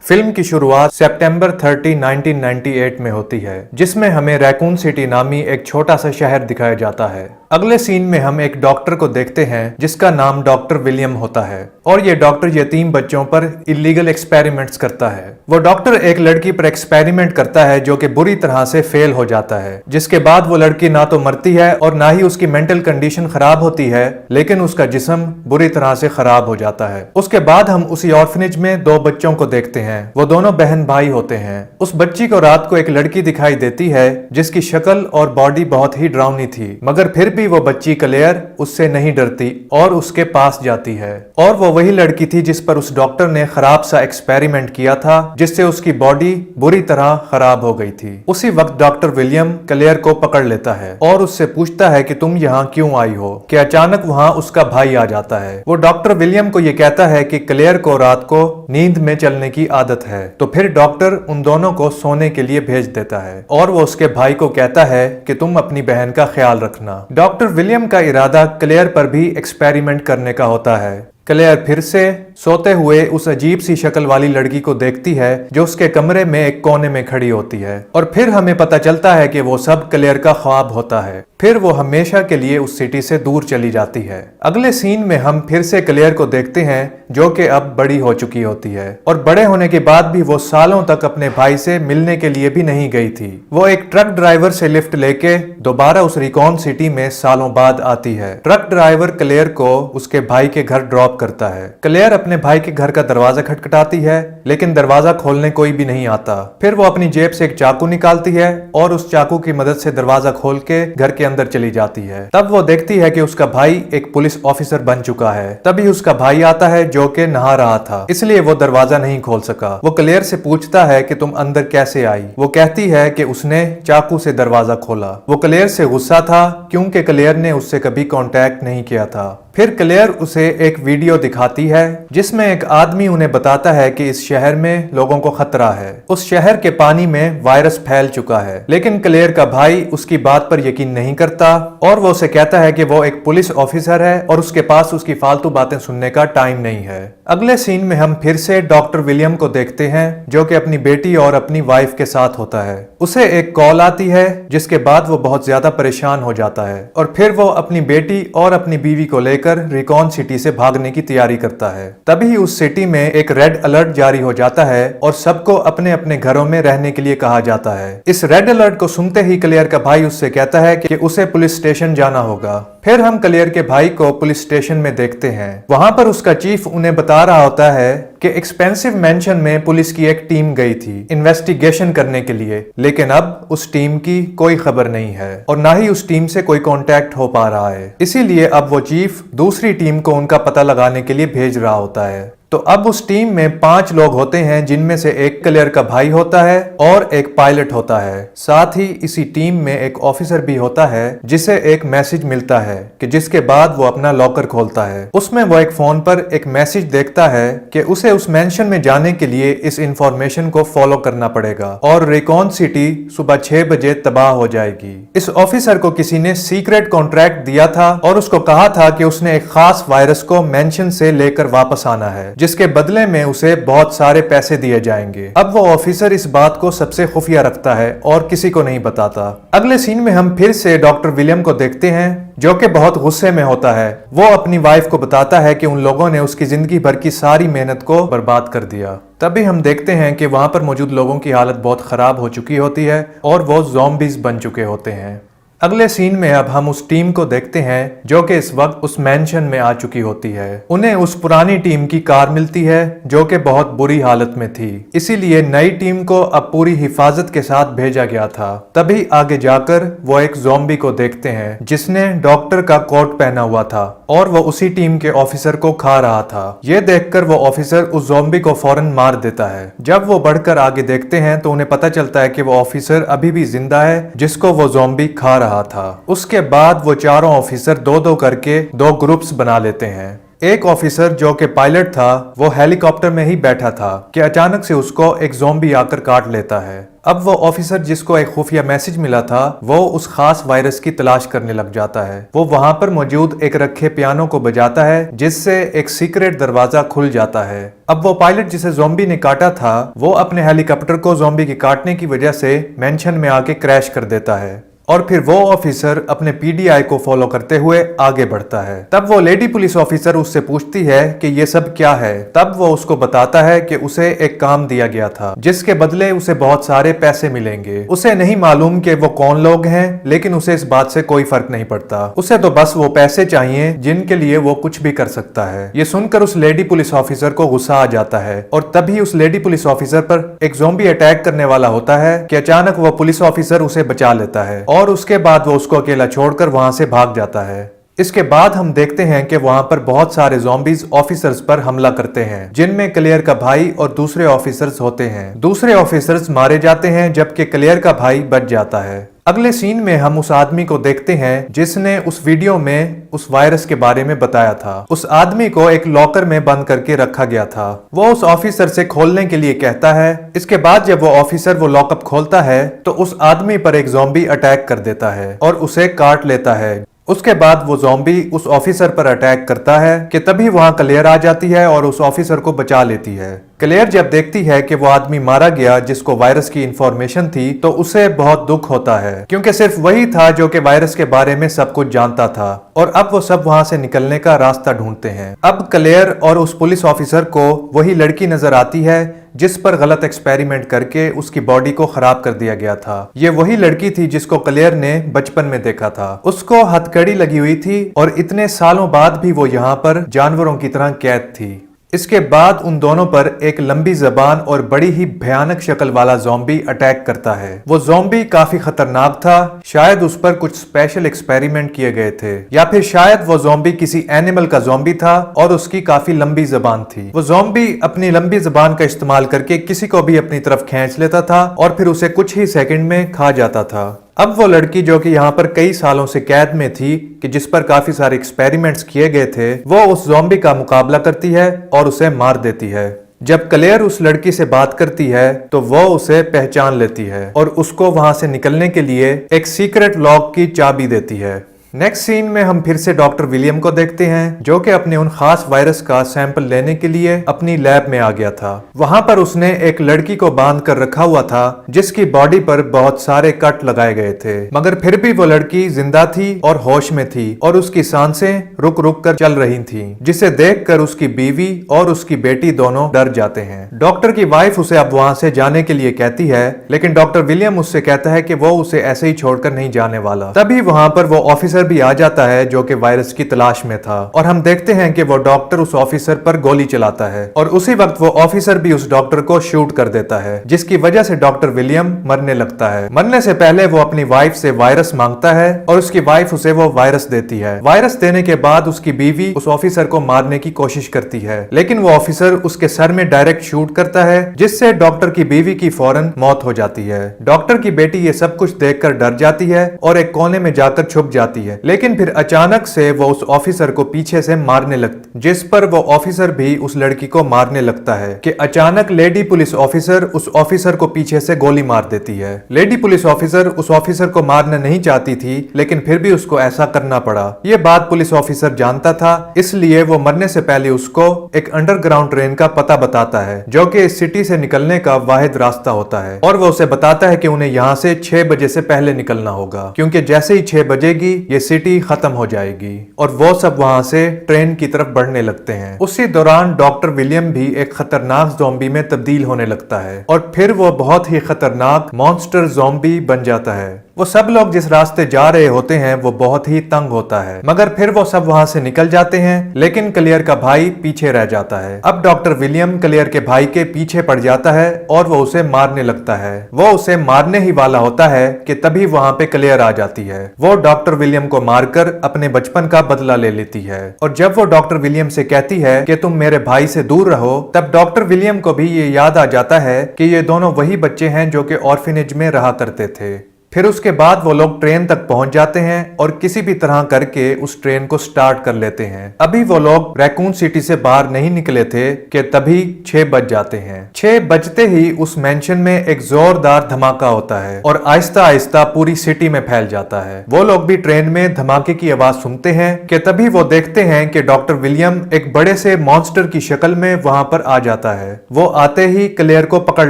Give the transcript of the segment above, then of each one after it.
Film की शुरुआत सितंबर 30, 1998 में होती है, जिसमें हमें रैकून सिटी नामी एक छोटा सा शहर दिखाया जाता है। अगले सीन में हम एक डॉक्टर को देखते हैं जिसका नाम डॉक्टर विलियम होता है और ये डॉक्टर यतीम बच्चों पर इलीगल एक्सपेरिमेंट्स करता है। वो डॉक्टर एक लड़की पर एक्सपेरिमेंट करता है जो कि बुरी तरह से फेल हो जाता है, जिसके बाद वो लड़की ना तो मरती है और ना ही उसकी मेंटल कंडीशन खराब होती है, लेकिन उसका जिस्म बुरी तरह से खराब हो जाता है। उसके बाद हम उसी ऑर्फनेज में दो बच्चों को देखते हैं। वो दोनों बहन भाई होते हैं। उस बच्ची को रात को एक लड़की दिखाई देती है जिसकी शक्ल और बॉडी बहुत ही डरावनी थी, मगर फिर भी वो बच्ची क्लेयर उससे नहीं डरती और उसके पास जाती है। और वो वही लड़की थी जिस पर उस डॉक्टर ने खराब सा एक्सपेरिमेंट किया था, जिससे उसकी बॉडी बुरी तरह खराब हो गई थी। उसी वक्त डॉक्टर विलियम क्लेयर को पकड़ लेता है और उससे पूछता है कि तुम यहाँ क्यों आई हो। कि अचानक वहाँ उसका भाई आ जाता है। वो डॉक्टर विलियम को ये कहता है कि क्लेयर को रात को नींद में चलने की आदत है, तो फिर डॉक्टर उन दोनों को सोने के लिए भेज देता है और वो उसके भाई को कहता है कि तुम अपनी बहन का ख्याल रखना। डॉक्टर विलियम का इरादा क्लेयर पर भी एक्सपेरिमेंट करने का होता है। क्लेयर फिर से सोते हुए उस अजीब सी शक्ल वाली लड़की को देखती है जो उसके कमरे में एक कोने में खड़ी होती है और फिर हमें पता चलता है कि वो सब क्लेयर का ख्वाब होता है। फिर वो हमेशा के लिए उस सिटी से दूर चली जाती है। अगले सीन में हम फिर से क्लेयर को देखते हैं जो कि अब बड़ी हो चुकी होती है और बड़े होने के बाद भी वो सालों तक अपने भाई से मिलने के लिए भी नहीं गई थी। वो एक ट्रक ड्राइवर से लिफ्ट लेके दोबारा उस रिकॉन सिटी में सालों बाद आती है। ट्रक ड्राइवर क्लेयर को उसके भाई के घर ड्रॉप करता है। क्लेयर अपने भाई के घर का दरवाजा खटखटाती है, लेकिन दरवाजा खोलने कोई भी नहीं आता। फिर वो अपनी जेब से एक चाकू निकालती है और उस चाकू की मदद से दरवाजा खोल के घर के अंदर चली जाती है। तब वो देखती है कि उसका भाई एक पुलिस ऑफिसर बन चुका है। तभी उसका भाई आता है जो कि नहा रहा था, इसलिए वो दरवाजा नहीं खोल सका। वो क्लेयर से पूछता है कि तुम अंदर कैसे आई। वो कहती है कि उसने चाकू से दरवाजा खोला। वो क्लेयर से गुस्सा था क्योंकि क्लेयर ने उससे कभी कांटेक्ट नहीं किया था। फिर क्लेयर उसे एक वीडियो दिखाती है जिसमें एक आदमी उन्हें बताता है कि इस शहर में लोगों को खतरा है। उस शहर के पानी में वायरस फैल चुका है, लेकिन क्लेयर का भाई उसकी बात पर यकीन नहीं करता और वो उसे कहता है कि वो एक पुलिस ऑफिसर है और उसके पास उसकी फालतू बातें सुनने का टाइम नहीं है। अगले सीन में हम फिर से डॉक्टर विलियम को देखते हैं जो कि अपनी बेटी और अपनी वाइफ के साथ होता है। उसे एक कॉल आती है जिसके बाद वो बहुत ज्यादा परेशान हो जाता है और फिर वो अपनी बेटी और अपनी बीवी को लेकर रिकॉन सिटी से भागने की तैयारी करता है। तभी उस सिटी में एक रेड अलर्ट जारी हो जाता है और सबको अपने अपने घरों में रहने के लिए कहा जाता है। इस रेड अलर्ट को सुनते ही क्लेयर का भाई उससे कहता है कि उसे पुलिस स्टेशन जाना होगा। फिर हम क्लेयर के भाई को पुलिस स्टेशन में देखते हैं। वहां पर उसका चीफ उन्हें बता रहा होता है कि एक्सपेंसिव मेंशन में पुलिस की एक टीम गई थी इन्वेस्टिगेशन करने के लिए, लेकिन अब उस टीम की कोई खबर नहीं है और ना ही उस टीम से कोई कांटेक्ट हो पा रहा है। इसीलिए अब वो चीफ दूसरी टीम को उनका पता लगाने के लिए भेज रहा होता है। तो अब उस टीम में 5 लोग होते हैं, जिनमें से एक क्लेयर का भाई होता है और एक पायलट होता है। साथ ही इसी टीम में एक ऑफिसर भी होता है जिसे एक मैसेज मिलता है कि जिसके बाद वो अपना लॉकर खोलता है। उसमें वो एक फोन पर एक मैसेज देखता है कि उसे उस मेंशन में जाने के लिए इस इंफॉर्मेशन को फॉलो करना पड़ेगा और रिकॉन सिटी सुबह 6 बजे तबाह हो जाएगी। इस ऑफिसर को किसी ने सीक्रेट कॉन्ट्रैक्ट दिया था और उसको कहा था कि उसने एक खास वायरस को मेंशन से लेकर वापस आना है, जिसके बदले में उसे बहुत सारे पैसे दिए जाएंगे। अब वो ऑफिसर इस बात को सबसे खुफिया रखता है और किसी को नहीं बताता। अगले सीन में हम फिर से डॉक्टर विलियम को देखते हैं जो कि बहुत गुस्से में होता है। वो अपनी वाइफ को बताता है कि उन लोगों ने उसकी जिंदगी भर की सारी मेहनत को बर्बाद कर दिया। तभी हम देखते हैं कि वहां पर मौजूद लोगों की हालत बहुत खराब हो चुकी होती है और वो ज़ॉम्बीज़ बन चुके होते हैं। अगले सीन में अब हम उस टीम को देखते हैं जो कि इस वक्त उस मेंशन में आ चुकी होती है। उन्हें उस पुरानी टीम की कार मिलती है जो कि बहुत बुरी हालत में थी, इसीलिए नई टीम को अब पूरी हिफाजत के साथ भेजा गया था। तभी आगे जाकर वो एक ज़ॉम्बी को देखते हैं जिसने डॉक्टर का कोट पहना हुआ था और वो उसी टीम के ऑफिसर को खा रहा था। ये देखकर वो ऑफिसर उस ज़ॉम्बी को फौरन मार देता है। जब वो बढ़कर आगे देखते हैं तो उन्हें पता चलता है कि वो ऑफिसर अभी भी जिंदा है जिसको वो ज़ॉम्बी खा रहा था। उसके बाद वो चारों ऑफिसर 2-2 करके 2 ग्रुप्स बना लेते हैं। एक ऑफिसर जो कि पायलट था वो हेलीकॉप्टर में ही बैठा था कि अचानक से उसको एक ज़ॉम्बी आकर काट लेता है। अब वो ऑफिसर जिसको एक खुफिया मैसेज मिला था वो उस खास वायरस की तलाश करने लग जाता है। वो वहां पर मौजूद एक रखे पियानो को बजाता है जिससे एक सीक्रेट दरवाजा खुल जाता है। अब वो पायलट जिसे ज़ॉम्बी ने काटा था वो अपने हेलीकॉप्टर को ज़ॉम्बी के काटने की वजह से मेंशन में आके क्रैश कर देता है और फिर वो ऑफिसर अपने पीडीआई को फॉलो करते हुए आगे बढ़ता है। तब वो लेडी पुलिस ऑफिसर उससे पूछती है कि ये सब क्या है। तब वो उसको बताता है कि उसे एक काम दिया गया था जिसके बदले उसे बहुत सारे पैसे मिलेंगे। उसे नहीं मालूम कि वो कौन लोग हैं, लेकिन उसे इस बात से कोई फर्क नहीं पड़ता। उसे तो बस वो पैसे चाहिए जिनके लिए वो कुछ भी कर सकता है। ये सुनकर उस लेडी पुलिस ऑफिसर को गुस्सा आ जाता है और तभी उस लेडी पुलिस ऑफिसर पर एक ज़ॉम्बी अटैक करने वाला होता है कि अचानक वो पुलिस ऑफिसर उसे बचा लेता है और उसके बाद वो उसको अकेला छोड़कर वहां से भाग जाता है। इसके बाद हम देखते हैं कि वहां पर बहुत सारे ज़ॉम्बीज ऑफिसर्स पर हमला करते हैं जिनमें क्लेयर का भाई और दूसरे ऑफिसर्स होते हैं। दूसरे ऑफिसर्स मारे जाते हैं जबकि क्लेयर का भाई बच जाता है। अगले सीन में हम उस आदमी को देखते हैं जिसने उस वीडियो में उस वायरस के बारे में बताया था। उस आदमी को एक लॉकर में बंद करके रखा गया था। वो उस ऑफिसर से खोलने के लिए कहता है। इसके बाद जब वो ऑफिसर वो लॉकअप खोलता है तो उस आदमी पर एक ज़ॉम्बी अटैक कर देता है और उसे काट लेता है। उसके बाद वो ज़ॉम्बी उस ऑफिसर पर अटैक करता है कि तभी वहां क्लेयर आ जाती है और उस ऑफिसर को बचा लेती है। क्लेयर जब देखती है कि वो आदमी मारा गया जिसको वायरस की इंफॉर्मेशन थी तो उसे बहुत दुख होता है क्योंकि सिर्फ वही था जो कि वायरस के बारे में सब कुछ जानता था और अब वो सब वहां से निकलने का रास्ता ढूंढते हैं। अब क्लेयर और उस पुलिस ऑफिसर को वही लड़की नजर आती है जिस पर गलत एक्सपेरिमेंट करके उसकी बॉडी को खराब कर दिया गया था। ये वही लड़की थी जिसको क्लेयर ने बचपन में देखा था। उसको हथकड़ी लगी हुई थी और इतने सालों बाद भी वो यहाँ पर जानवरों की तरह कैद थी। इसके बाद उन दोनों पर एक लंबी जबान और बड़ी ही भयानक शक्ल वाला ज़ॉम्बी अटैक करता है। वो ज़ॉम्बी काफी खतरनाक था। शायद उस पर कुछ स्पेशल एक्सपेरिमेंट किए गए थे या फिर शायद वो ज़ॉम्बी किसी एनिमल का ज़ॉम्बी था और उसकी काफी लंबी जबान थी। वो ज़ॉम्बी अपनी लंबी जबान का इस्तेमाल करके किसी को भी अपनी तरफ खींच लेता था और फिर उसे कुछ ही सेकंड में खा जाता था। अब वो लड़की जो कि यहाँ पर कई सालों से कैद में थी कि जिस पर काफी सारे एक्सपेरिमेंट्स किए गए थे वो उस ज़ॉम्बी का मुकाबला करती है और उसे मार देती है। जब क्लेयर उस लड़की से बात करती है तो वो उसे पहचान लेती है और उसको वहां से निकलने के लिए एक सीक्रेट लॉक की चाबी देती है। नेक्स्ट सीन में हम फिर से डॉक्टर विलियम को देखते हैं जो कि अपने उन खास वायरस का सैंपल लेने के लिए अपनी लैब में आ गया था। वहां पर उसने एक लड़की को बांध कर रखा हुआ था जिसकी बॉडी पर बहुत सारे कट लगाए गए थे, मगर फिर भी वो लड़की जिंदा थी और होश में थी और उसकी सांसें रुक रुक कर चल रही थी, जिसे देखकर उसकी बीवी और उसकी बेटी दोनों डर जाते हैं। डॉक्टर की वाइफ उसे अब वहां से जाने के लिए कहती है, लेकिन डॉक्टर विलियम उससे कहता है कि वो उसे ऐसे ही छोड़कर नहीं जाने वाला। तभी वहां पर वो ऑफिसर भी आ जाता है जो कि वायरस की तलाश में था और हम देखते हैं कि वो डॉक्टर उस ऑफिसर पर गोली चलाता है और उसी वक्त वो ऑफिसर भी उस डॉक्टर को शूट कर देता है जिसकी वजह से डॉक्टर विलियम मरने लगता है। मरने से पहले वो अपनी वाइफ से वायरस मांगता है और उसकी वाइफ उसे वो वायरस देती है। वायरस देने के बाद उसकी बीवी उस ऑफिसर को मारने की कोशिश करती है, लेकिन वो ऑफिसर उसके सर में डायरेक्ट शूट करता है जिससे डॉक्टर की बीवी की फौरन मौत हो जाती है। डॉक्टर की बेटी ये सब कुछ देखकर डर जाती है और एक कोने में जाकर छुप जाती है, लेकिन फिर अचानक से वो उस ऑफिसर को पीछे से मारने लगती, जिस पर वो ऑफिसर भी उस लड़की को मारने लगता है कि अचानक लेडी पुलिस ऑफिसर उस ऑफिसर को पीछे से गोली मार देती है। लेडी पुलिस ऑफिसर उस ऑफिसर को मारना नहीं चाहती थी, लेकिन फिर भी उसको ऐसा करना पड़ा। ये बात पुलिस ऑफिसर जानता था, इसलिए वो मरने से पहले उसको एक अंडरग्राउंड ट्रेन का पता बताता है जो कि इस सिटी से निकलने का वाहिद रास्ता होता है और वो उसे बताता है कि उन्हें यहाँ से 6 बजे से पहले निकलना होगा, क्योंकि जैसे ही 6 बजेगी ये सिटी खत्म हो जाएगी और वो सब वहां से ट्रेन की तरफ बढ़ने लगते हैं। उसी दौरान डॉक्टर विलियम भी एक खतरनाक ज़ॉम्बी में तब्दील होने लगता है और फिर वो बहुत ही खतरनाक मॉन्स्टर ज़ॉम्बी बन जाता है। वो सब लोग जिस रास्ते जा रहे होते हैं वो बहुत ही तंग होता है, मगर फिर वो सब वहां से निकल जाते हैं, लेकिन क्लेयर का भाई पीछे रह जाता है। अब डॉक्टर विलियम क्लेयर के भाई के पीछे पड़ जाता है और वो उसे मारने लगता है। वो उसे मारने ही वाला होता है कि तभी वहां पे क्लेयर आ जाती है। वो डॉक्टर विलियम को मारकर अपने बचपन का बदला ले लेती है और जब वो डॉक्टर विलियम से कहती है कि तुम मेरे भाई से दूर रहो, तब डॉक्टर विलियम को भी ये याद आ जाता है कि ये दोनों वही बच्चे हैं जो कि ऑर्फिनेज में रहा करते थे। फिर उसके बाद वो लोग ट्रेन तक पहुंच जाते हैं और किसी भी तरह करके उस ट्रेन को स्टार्ट कर लेते हैं। अभी वो लोग रैकून सिटी से बाहर नहीं निकले थे कि तभी 6 बज जाते हैं। 6 बजते ही उस मेंशन में एक जोरदार धमाका होता है और आहिस्ता आहिस्ता पूरी सिटी में फैल जाता है। वो लोग भी ट्रेन में धमाके की आवाज सुनते हैं कि तभी वो देखते हैं कि डॉक्टर विलियम एक बड़े से मॉन्स्टर की शक्ल में वहां पर आ जाता है। वो आते ही क्लेयर को पकड़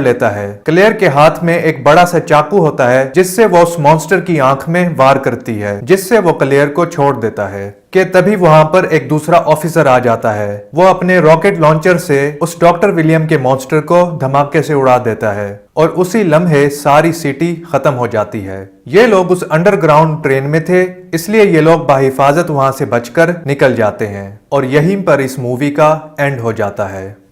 लेता है। क्लेयर के हाथ में एक बड़ा सा चाकू होता है जिससे वो उस मॉन्स्टर की आंख में वार करती है, जिससे वो क्लेयर को छोड़ देता है। कि तभी वहां पर एक दूसरा ऑफिसर आ जाता है। वो अपने रॉकेट लॉन्चर से उस डॉक्टर विलियम के मॉन्स्टर को धमाके से उड़ा देता है और उसी लम्हे सारी सिटी खत्म हो जाती है। ये लोग उस अंडरग्राउंड ट्रेन में थे, इसलिए ये लोग बाहिफाजत वहां से बचकर निकल जाते हैं और यहीं पर इस मूवी का एंड हो जाता है।